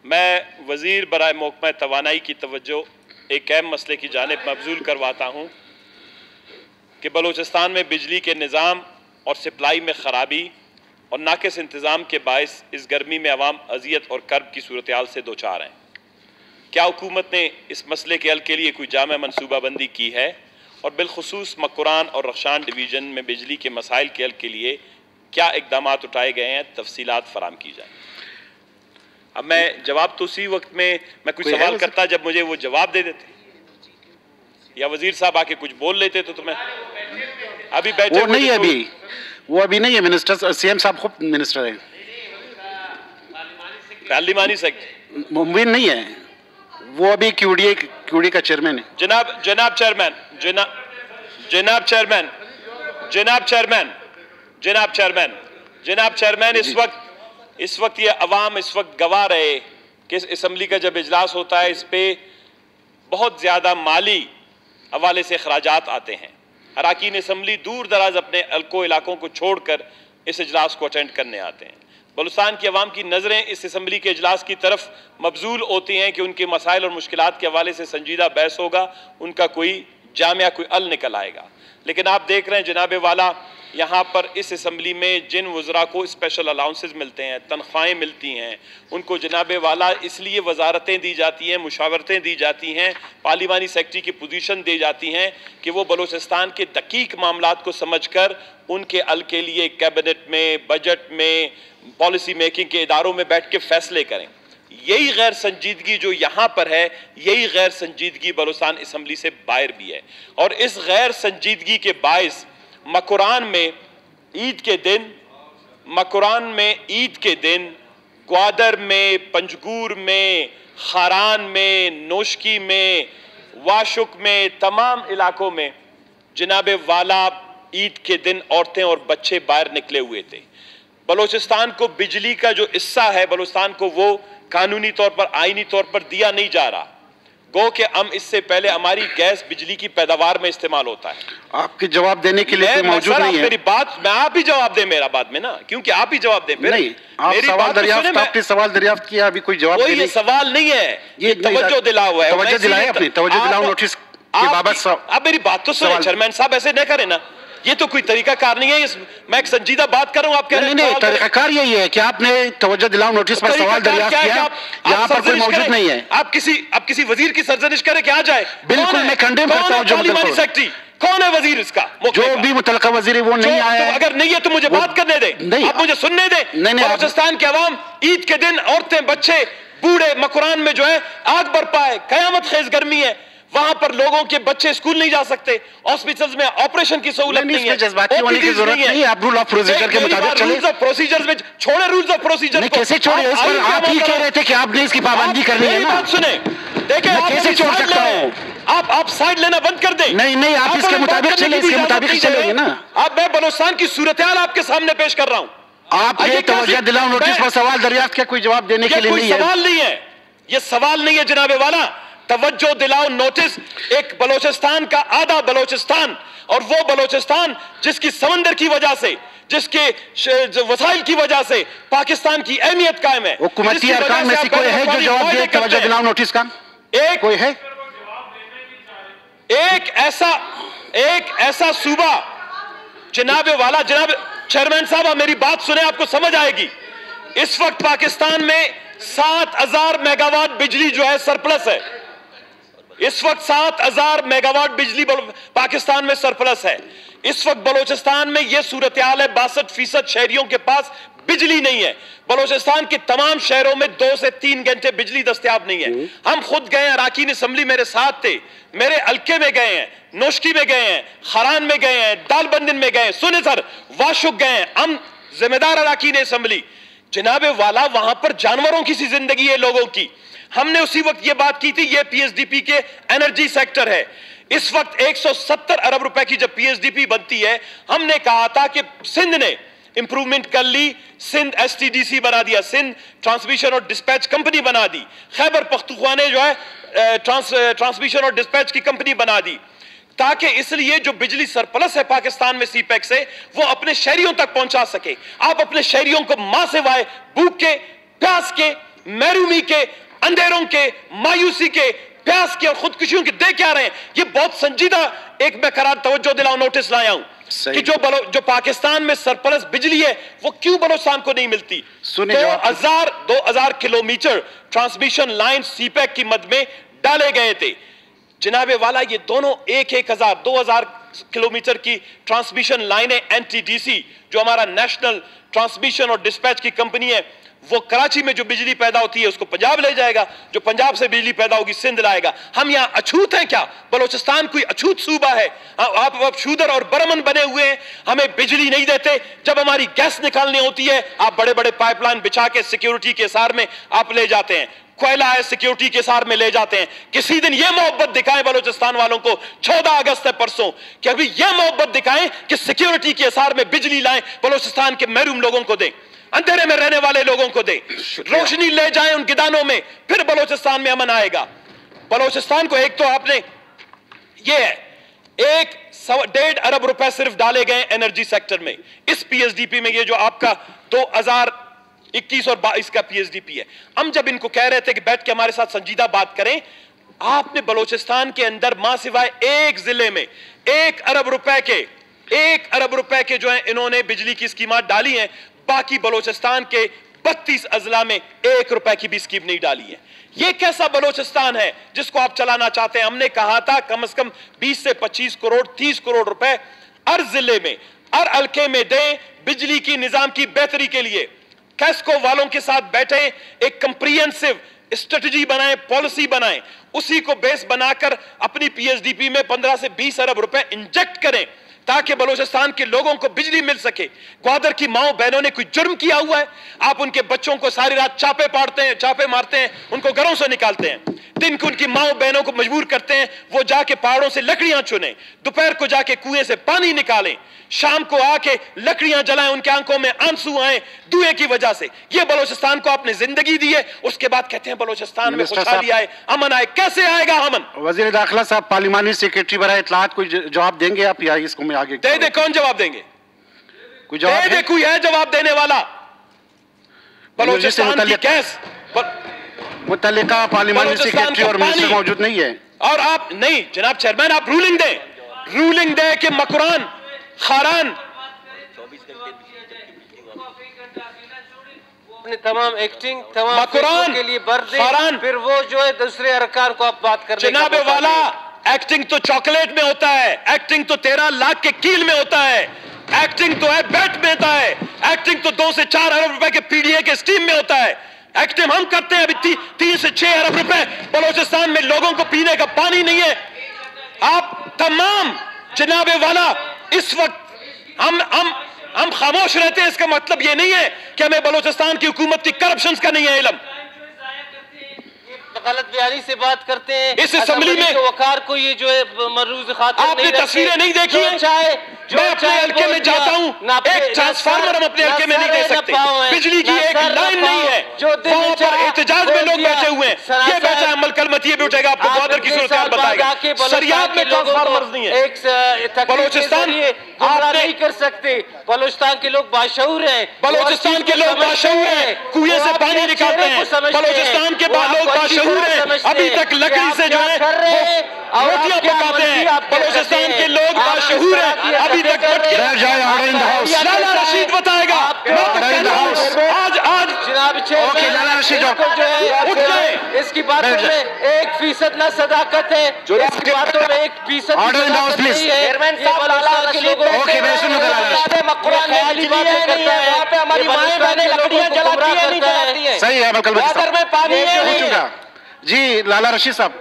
میں وزیر برائے محکمہ توانائی کی توجہ ایک اہم مسئلے کی جانب مبذول کرواتا ہوں کہ بلوچستان میں بجلی کے نظام اور سپلائی میں خرابی اور ناقص انتظام کے باعث اس گرمی میں عوام اذیت اور کرب کی صورتحال سے دوچار ہیں۔ کیا حکومت نے اس مسئلے کے حل کے لیے کوئی جامع منصوبہ بندی کی ہے اور بالخصوص مکران اور رخشان ڈویژن میں بجلی کے مسائل کے حل کے لیے کیا اقدامات اٹھائے گئے ہیں؟ تفصیلات فراہم کی جائیں۔ اب میں جواب تو اسی وقت میں کوئی سوال کرتا جب مجھے وہ جواب دے دیتے، یا وزیر صاحب آ کے کچھ بول لیتے تو میں ابھی بیٹھے وہ نہیں ہے، وہ ابھی نہیں ہے منسٹر، سی ایم صاحب خود منسٹر ہیں، پارلیمانی سیکرٹری ممکن نہیں ہے، وہ ابھی کیو ڈی کا چیئرمین ہے۔ جناب چیئرمین اس وقت یہ عوام اس وقت گواہ رہے کہ اس اسمبلی کا جب اجلاس ہوتا ہے اس پہ بہت زیادہ مالی حوالے سے اخراجات آتے ہیں۔ اراکین اسمبلی دور دراز اپنے علاقوں کو چھوڑ کر اس اجلاس کو اٹینڈ کرنے آتے ہیں۔ بلوچستان کی عوام کی نظریں اس اسمبلی کے اجلاس کی طرف مبذول ہوتی ہیں کہ ان کے مسائل اور مشکلات کے حوالے سے سنجیدہ بحث ہوگا، ان کا کوئی جامعہ کوئی حل نکل آئے گا۔ لیکن آپ دیکھ رہے ہیں جناب والا، یہاں پر اس اسمبلی میں جن وزراء کو اسپیشل الاؤنسز ملتے ہیں، تنخواہیں ملتی ہیں، ان کو جناب والا اس لیے وزارتیں دی جاتی ہیں، مشاورتیں دی جاتی ہیں، پارلیمانی سیکرٹری کی پوزیشن دی جاتی ہیں کہ وہ بلوچستان کے دقیق معاملات کو سمجھ کر ان کے حل کے لیے کیبنٹ میں، بجٹ میں، پالیسی میکنگ کے اداروں میں بیٹھ کے فیصلے کریں۔ یہی غیر سنجیدگی جو یہاں پر ہے، یہی غیر سنجیدگی بلوچستان اسمبلی سے باہر بھی ہے، اور اس غیر سنجیدگی کے باعث مکران میں عید کے دن گوادر میں، پنجگور میں، خاران میں، نوشکی میں، واشک میں، تمام علاقوں میں جناب والا عید کے دن عورتیں اور بچے باہر نکلے ہوئے تھے۔ بلوچستان کو بجلی کا جو حصہ ہے، بلوچستان کو وہ قانونی طور پر، آئینی طور پر دیا نہیں جا رہا، گو کہ ہم اس سے پہلے ہماری گیس بجلی کی پیداوار میں استعمال ہوتا ہے۔ آپ کے جواب دینے کے لیے موجود نہیں ہے۔ میری بات میں آپ ہی جواب دیں میرا بات میں نا، کیونکہ آپ ہی جواب دیں۔ نہیں، آپ سوال دریافت کیا، ابھی کوئی جواب نہیں۔ یہ سوال نہیں ہے، یہ توجہ دلا ہوا ہے۔ توجہ دلائے اپنی، توجہ دلاؤ نوٹس کے بابت۔ اب میری بات تو سنیں چیئرمین صاحب، ایسے نہ کریں نا، یہ تو کوئی طریقہ کار نہیں ہے۔ میں ایک سنجیدہ بات کر رہا ہوں، آپ کہہ رہے ہیں نہیں، طریقہ کار یہی ہے کہ آپ نے توجہ دلاؤ نوٹس پر سوال دریافت کیا، یہاں پر کوئی موجود نہیں ہے۔ آپ کسی وزیر کی سرزنش کریں کہ آ جائے، بالکل میں کنڈیم کرتا ہوں۔ جو پارلیمانی سیکرٹری کون ہے وزیر اس کا؟ جو بھی متعلقہ وزیر ہے وہ نہیں آیا ہے۔ اگر نہیں ہے تو مجھے بات کرنے دیں، آپ مجھے سننے دیں۔ بلوچستان کے عوام عید کے دن عورتیں، بچے، بوڑھے مکران میں جو ہے آگ برپا ہے، قیامت خیز گرمی ہے، وہاں پر لوگوں کے بچے اسکول نہیں جا سکتے، ہاسپٹلز میں آپریشن کی سہولت نہیں ہے، جذباتی ہونے کی ضرورت نہیں ہے، آپ رول آف پروسیجر کے مطابق چلیں۔ رولز آف پروسیجرز میں چھوڑے، رولز آف پروسیجر کو کیسے چھوڑے؟ اس پر آپ ہی کہہ رہے تھے کہ آپ نے اس کی پابندی کرنی ہے نا۔ بات سنیں، دیکھیں آپ کیسے چھوڑ سکتا ہوں؟ آپ سائیڈ لینا بند کر دیں۔ نہیں، آپ اس کے مطابق چلیں، اس کے مطابق چلیں گے نا۔ اب میں بلوچستان کی صورتحال آپ کے سامنے پیش کر رہا ہوں۔ آپ نے توجہ دلاؤ نوٹس پر سوال دریافت کیا، کوئی جواب دینے کے لیے نہیں ہے۔ یہ سوال نہیں ہے، یہ سوال نہیں ہے جناب والا۔ توجہ دلاؤ نوٹس ایک بلوچستان کا آدھا بلوچستان، اور وہ بلوچستان جس کی سمندر کی وجہ سے، جس کے وسائل کی وجہ سے پاکستان کی اہمیت قائم ہے۔ حکومتی ارکان میں سے کوئی ہے جو جواب دے توجہ دلاؤ نوٹس کا؟ کوئی ہے؟ ایک ایسا صوبہ جناب والا، جناب چیئرمین صاحب میری بات سنیں، آپ کو سمجھ آئے گی۔ اس وقت پاکستان میں 7000 میگا واٹ بجلی جو ہے سرپلس ہے۔ اس وقت 7000 میگا واٹ بجلی پاکستان میں سرپلس ہے۔ اس وقت بلوچستان میں یہ صورتحال ہے، 62% شہریوں کے پاس بجلی نہیں ہے۔ بلوچستان کے تمام شہروں میں 2 سے 3 گھنٹے بجلی دستیاب نہیں ہے۔ ہم خود گئے ہیں، اراکین اسمبلی میرے ساتھ تھے، میرے حلقے میں گئے ہیں، نوشکی میں گئے ہیں، خاران میں گئے ہیں، ڈال بندن میں گئے ہیں، سنے سر، واشک گئے ہیں، ہم ذمہ دار اراکین اسمبلی۔ جناب والا وہاں پر جانوروں کی سی زندگی ہے لوگوں کی۔ ہم نے اسی وقت یہ بات کی تھی، یہ پی ایس ڈی پی کے انرجی سیکٹر ہے۔ اس وقت 170 ارب روپے کی جب پی ایس ڈی پی بنتی ہے، ہم نے کہا تھا کہ سندھ نے امپروومنٹ کر لی، Sindh S T D C بنا دیا، سندھ ٹرانسمیشن اور ڈسپیچ کمپنی بنا دی، خیبر پختونخوا نے جو ہے ٹرانسمیشن اور ڈسپیچ کی کمپنی بنا دی، تاکہ اس لیے جو بجلی سرپلس ہے پاکستان میں سی پیک سے وہ اپنے شہریوں تک پہنچا سکے۔ آپ اپنے شہریوں کو ماں سے وائے بھوک کے، پیاس کے محرومی کے, اندھیروں کے, مایوسی کے, پیاس کے اور خودکشیوں کے دے کیا رہے ہیں. یہ بہت سنجیدہ ایک میں قرار توجہ دلاؤں نوٹس لایا ہوں کہ جو پاکستان میں سرپلس بجلی ہے وہ کیوں بلوچستان کو نہیں ملتی. 2000 کلومیٹر ٹرانسمیشن لائن سی پیک کی مد میں ڈالے گئے تھے جناب والا. یہ دونوں 2000 کلومیٹر کی ٹرانسمیشن لائنیں این ٹی ڈی سی جو ہمارا نیشنل ٹرانسمیشن اور ڈسپیچ کی کمپنی ہے, وہ کراچی میں جو بجلی پیدا ہوتی ہے اس کو پنجاب لے جائے گا, جو پنجاب سے بجلی پیدا ہوگی سندھ لائے گا. ہم یہاں اچھوت ہیں کیا؟ بلوچستان کوئی اچھوت صوبہ ہے؟ آپ شودر اور برمن بنے ہوئے ہیں, ہمیں بجلی نہیں دیتے. جب ہماری گیس نکالنی ہوتی ہے آپ بڑے بڑے پائپ لائن بچھا کے سیکیورٹی کے سار میں آپ لے جاتے ہیں, کوئلہ ہے سیکیورٹی کے سار میں لے جاتے ہیں. کسی دن یہ محبت دکھائیں بلوچستان والوں کو, 14 اگست ہے پرسوں, کہ ابھی یہ محبت دکھائیں کہ سیکیورٹی کے سار میں بجلی لائیں, بلوچستان کے محروم لوگوں کو دیں, اندھیرے میں رہنے والے لوگوں کو دیں, روشنی لے جائیں ان گدانوں میں, پھر بلوچستان میں امن آئے گا. بلوچستان کو ایک تو آپ نے یہ ہے 1.5 ارب روپے صرف ڈالے گئے انرجی سیکٹر میں اس پی ایس ڈی پی میں. یہ جو آپ کا 2021 اور 22 کا پی ایس ڈی پی ہے, ہم جب ان کو کہہ رہے تھے کہ بیٹھ کے ہمارے ساتھ سنجیدہ بات کریں, آپ نے بلوچستان کے اندر ماں سوائے ایک ضلع میں 1 ارب روپے کے جو ہیں انہوں نے بجلی کی اسکیمات ڈالی ہیں, باقی بلوچستان کے 32 اضلاع میں 1 روپے کی بھی اسکیم نہیں ڈالی ہے. یہ کیسا بلوچستان ہے جس کو آپ چلانا چاہتے ہیں؟ ہم نے کہا تھا کم از کم 20 سے 25 کروڑ 30 کروڑ روپے ہر ضلع میں ہر حلقے میں دیں بجلی کی نظام کی بہتری کے لیے. کیسکو والوں کے ساتھ بیٹھیں, ایک کمپریہنسو اسٹریٹجی بنائیں, پالیسی بنائیں, اسی کو بیس بنا کر اپنی پی ایس ڈی پی میں 15 سے 20 ارب روپے انجیکٹ کریں تاکہ بلوچستان کے لوگوں کو بجلی مل سکے. گوادر کی ماؤں بہنوں نے کوئی جرم کیا ہوا ہے؟ آپ ان کے بچوں کو ساری رات چاپے مارتے ہیں, ان کو گھروں سے نکالتے ہیں, دن کو ان کی ماؤں بہنوں کو مجبور کرتے ہیں وہ جا کے پہاڑوں سے لکڑیاں چنیں, دوپہر کو جا کے کنویں سے پانی نکالیں, شام کو آ کے لکڑیاں جلائیں, ان کے آنکھوں میں آنسو آئیں دھوئیں کی وجہ سے. یہ بلوچستان کو آپ نے زندگی دی ہے, اس کے بعد کہتے ہیں بلوچستان میں خوشحالی آئے, امن آئے. کیسے آئے گا امن؟ وزیر داخلہ صاحب پارلیمانی سیکریٹری برائے اطلاعات کوئی جواب دیں گے آپ یا اس کو میں آگے دے دے؟ کون جواب دیں گے؟ کوئی جواب دے کوئی ہے جواب دینے والا؟ بلوچستان کی کیس متعلقہ پارلیمانی سیکریٹری اور منسٹر موجود نہیں ہے. اور آپ نہیں جناب چیئرمین, آپ رولنگ دیں کہ مکران خاران اپنے تمام ایکٹنگ تمام کے لیے بر دیں, پھر وہ جو ہے دوسرے ارکان کو آپ بات کرنے. جناب والا ایکٹنگ تو چاکلیٹ میں ہوتا ہے, ایکٹنگ تو 13 لاکھ کے کیل میں ہوتا ہے, ایکٹنگ تو ہے بیٹ میں ہوتا ہے, ایکٹنگ تو 2 سے 4 ارب روپے کے پی ڈی اے کے اسٹیم میں ہوتا ہے. ایکٹنگ ہم کرتے ہیں ابھی 3 سے 6 ارب روپے بلوچستان میں لوگوں کو پینے کا پانی نہیں ہے. آپ تمام جناب والا اس وقت ہم خاموش رہتے ہیں, اس کا مطلب یہ نہیں ہے کہ ہمیں بلوچستان کی حکومت کی کرپشنز کا نہیں ہے علم. غلط بیانی سے بات کرتے ہیں اس اسمبلی میں وقار کو, یہ جو ہے مروز خاطر آپ نے تصویریں نہیں دیکھی ہیں. میں اپنے حلقے میں جاتا ہوں, ایک ٹرانسفارمر ہم اپنے حلقے میں نہیں دے سکتے, بجلی کی ایک لائن نہیں ہے, وہاں پر احتجاج میں لوگ بیٹھے ہوئے ہیں. یہ بیٹھا ہے عمل کلمت, یہ بھی اٹھے گا آپ کو گوادر کی صورتحال بتائے گا. سریاب میں ٹرانسفارمرز نہیں ہے. بلوچستان آپ نہیں کر سکتے. بلوچستان کے لوگ باشعور ہیں, بلوچستان کے لوگ باشعور ہیں, کنویں سے پانی نکالتے ہیں. بلوچستان کے لوگ باشعور ہیں, ابھی تک لکڑی سے جو ہے روٹیاں پکاتے ہیں. بلوچستان کے لوگ باشعور ہیں, ابھی تک لالا رشید بتائے گا. آج جناب لالا رشید اس کی باتوں میں 1% نہ صداقت ہے, اس کی باتوں میں 1% نہیں ہے. بلوچستان کے لوگوں صحیح ہے. جی لالا رشید صاحب.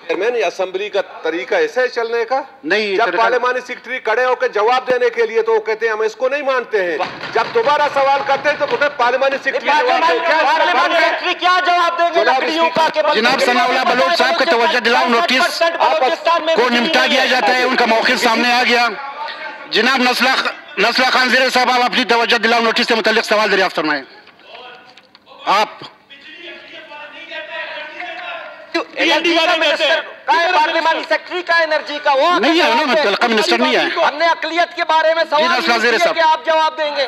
چیئرمین, اسمبلی کا طریقہ ایسا ہے چلنے کا نہیں, جب پارلیمانی سیکریٹری کھڑے ہو کے جواب دینے کے لیے تو وہ کہتے ہیں ہم اس کو نہیں مانتے ہیں, جب دوبارہ سوال کرتے ہیں تو کہتے ہیں پارلیمانی سیکریٹری کیا جواب دیں گے؟ جناب ثناء اللہ بلوچ صاحب کا توجہ دلاؤں, نوٹس کو نمٹا دیا جاتا ہے, ان کا موقف سامنے آ گیا. جناب نسلہ خان زیر صاحب, آپ اپنی توجہ دلاؤں, نوٹس سے متعلق سوال دریافت فرمائیں. آپ پارلیمانی سیکرٹری کا انرجی کا وہ نہیں ہے نا, متعلقہ منسٹر نہیں ہے. ہم نے اقلیت کے بارے میں سوال کیا کہ آپ جواب دیں گے.